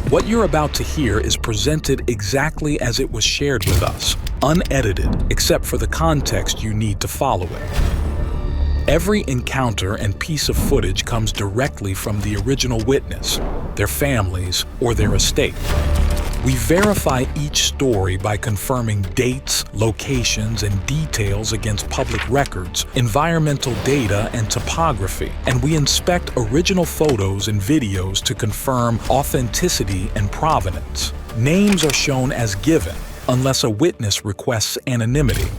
What you're about to hear is presented exactly as it was shared with us, unedited, except for the context you need to follow it. Every encounter and piece of footage comes directly from the original witness, their families, or their estate. We verify each story by confirming dates, locations, and details against public records, environmental data, and topography, and we inspect original photos and videos to confirm authenticity and provenance. Names are shown as given, unless a witness requests anonymity.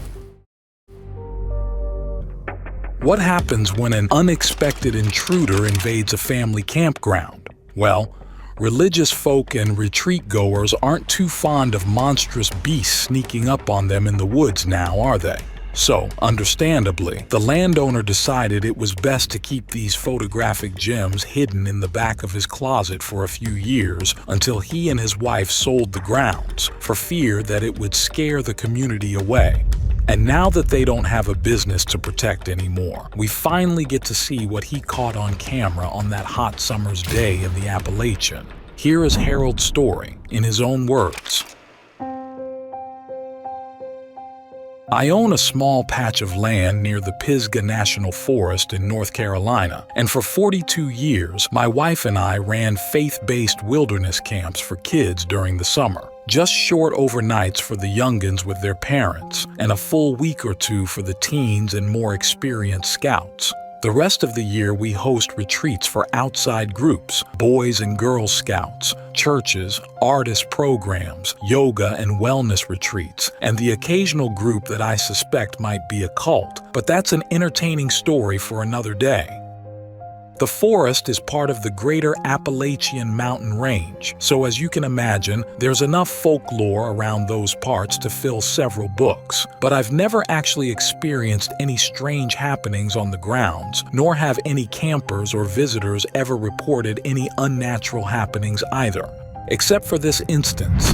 What happens when an unexpected intruder invades a family campground? Well, religious folk and retreat goers aren't too fond of monstrous beasts sneaking up on them in the woods now, are they? So, understandably, the landowner decided it was best to keep these photographic gems hidden in the back of his closet for a few years until he and his wife sold the grounds, for fear that it would scare the community away. And now that they don't have a business to protect anymore, we finally get to see what he caught on camera on that hot summer's day in the Appalachian. Here is Harold's story, in his own words. I own a small patch of land near the Pisgah National Forest in North Carolina, and for 42 years, my wife and I ran faith-based wilderness camps for kids during the summer. Just short overnights for the youngins with their parents, and a full week or two for the teens and more experienced scouts. The rest of the year we host retreats for outside groups, Boys and Girls Scouts, churches, artist programs, yoga and wellness retreats, and the occasional group that I suspect might be a cult, but that's an entertaining story for another day. The forest is part of the greater Appalachian Mountain range, so as you can imagine, there's enough folklore around those parts to fill several books. But I've never actually experienced any strange happenings on the grounds, nor have any campers or visitors ever reported any unnatural happenings either, except for this instance.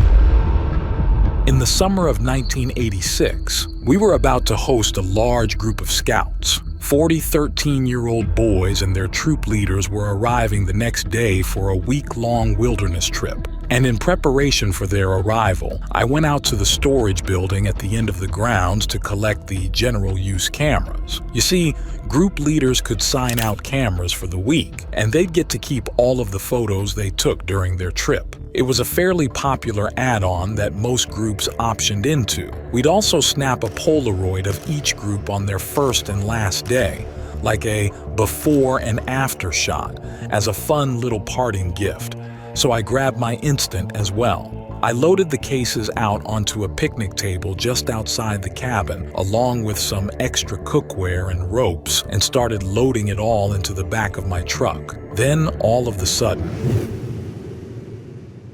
In the summer of 1986, we were about to host a large group of scouts. 40 13-year-old boys and their troop leaders were arriving the next day for a week-long wilderness trip. And in preparation for their arrival, I went out to the storage building at the end of the grounds to collect the general-use cameras. You see, group leaders could sign out cameras for the week, and they'd get to keep all of the photos they took during their trip. It was a fairly popular add-on that most groups optioned into. We'd also snap a Polaroid of each group on their first and last day, like a before and after shot, as a fun little parting gift. So I grabbed my instant as well. I loaded the cases out onto a picnic table just outside the cabin, along with some extra cookware and ropes, and started loading it all into the back of my truck. Then, all of a sudden,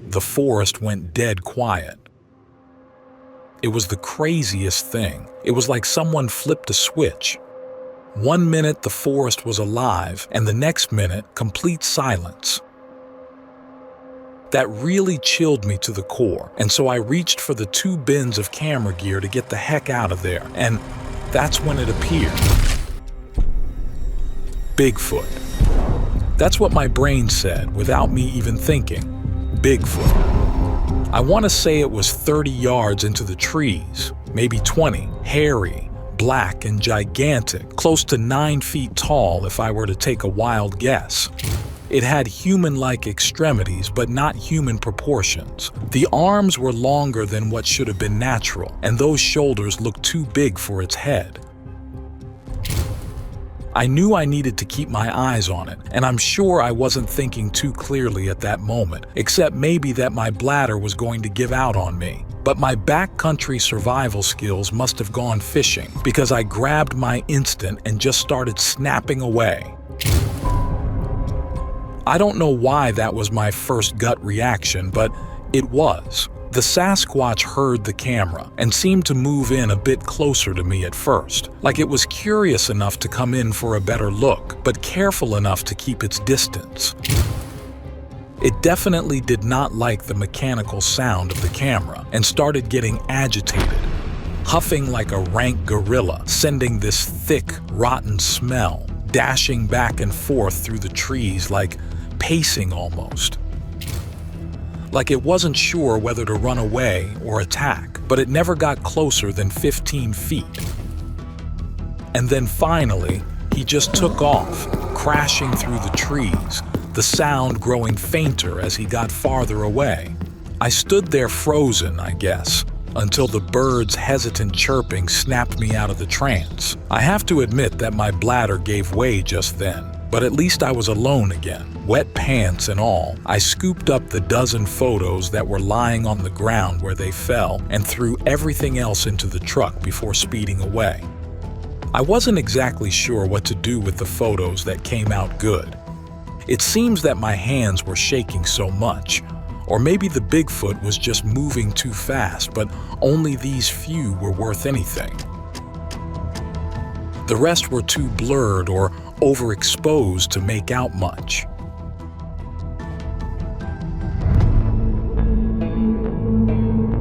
the forest went dead quiet. It was the craziest thing. It was like someone flipped a switch. One minute the forest was alive, and the next minute, complete silence. That really chilled me to the core, and so I reached for the 2 bins of camera gear to get the heck out of there, and that's when it appeared. Bigfoot. That's what my brain said without me even thinking. Bigfoot. I want to say it was 30 yards into the trees, maybe 20, hairy, black and gigantic, close to 9 feet tall if I were to take a wild guess. It had human-like extremities, but not human proportions. The arms were longer than what should have been natural, and those shoulders looked too big for its head. I knew I needed to keep my eyes on it, and I'm sure I wasn't thinking too clearly at that moment, except maybe that my bladder was going to give out on me. But my backcountry survival skills must have gone fishing, because I grabbed my instant and just started snapping away. I don't know why that was my first gut reaction, but it was. The Sasquatch heard the camera and seemed to move in a bit closer to me at first, like it was curious enough to come in for a better look, but careful enough to keep its distance. It definitely did not like the mechanical sound of the camera and started getting agitated, huffing like a rank gorilla, sending this thick, rotten smell, dashing back and forth through the trees like pacing almost. like it wasn't sure whether to run away or attack, but it never got closer than 15 feet. And then finally, he just took off, crashing through the trees, the sound growing fainter as he got farther away. I stood there frozen, I guess, until the bird's hesitant chirping snapped me out of the trance. I have to admit that my bladder gave way just then, but at least I was alone again. Wet pants and all, I scooped up the dozen photos that were lying on the ground where they fell and threw everything else into the truck before speeding away. I wasn't exactly sure what to do with the photos that came out good. It seems that my hands were shaking so much, or maybe the Bigfoot was just moving too fast, but only these few were worth anything. The rest were too blurred or overexposed to make out much.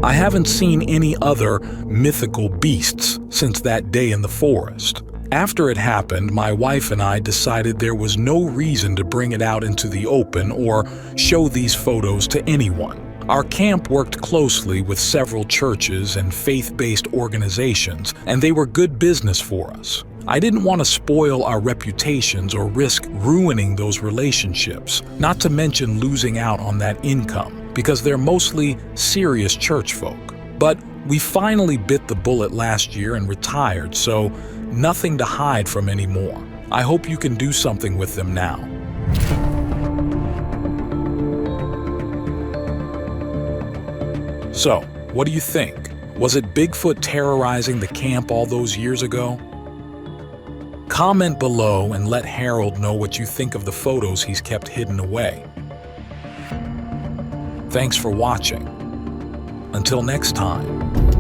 I haven't seen any other mythical beasts since that day in the forest. After it happened, my wife and I decided there was no reason to bring it out into the open or show these photos to anyone. Our camp worked closely with several churches and faith-based organizations, and they were good business for us. I didn't want to spoil our reputations or risk ruining those relationships, not to mention losing out on that income, because they're mostly serious church folk. But we finally bit the bullet last year and retired, so nothing to hide from anymore. I hope you can do something with them now. So, what do you think? Was it Bigfoot terrorizing the camp all those years ago? Comment below and let Harold know what you think of the photos he's kept hidden away. Thanks for watching. Until next time.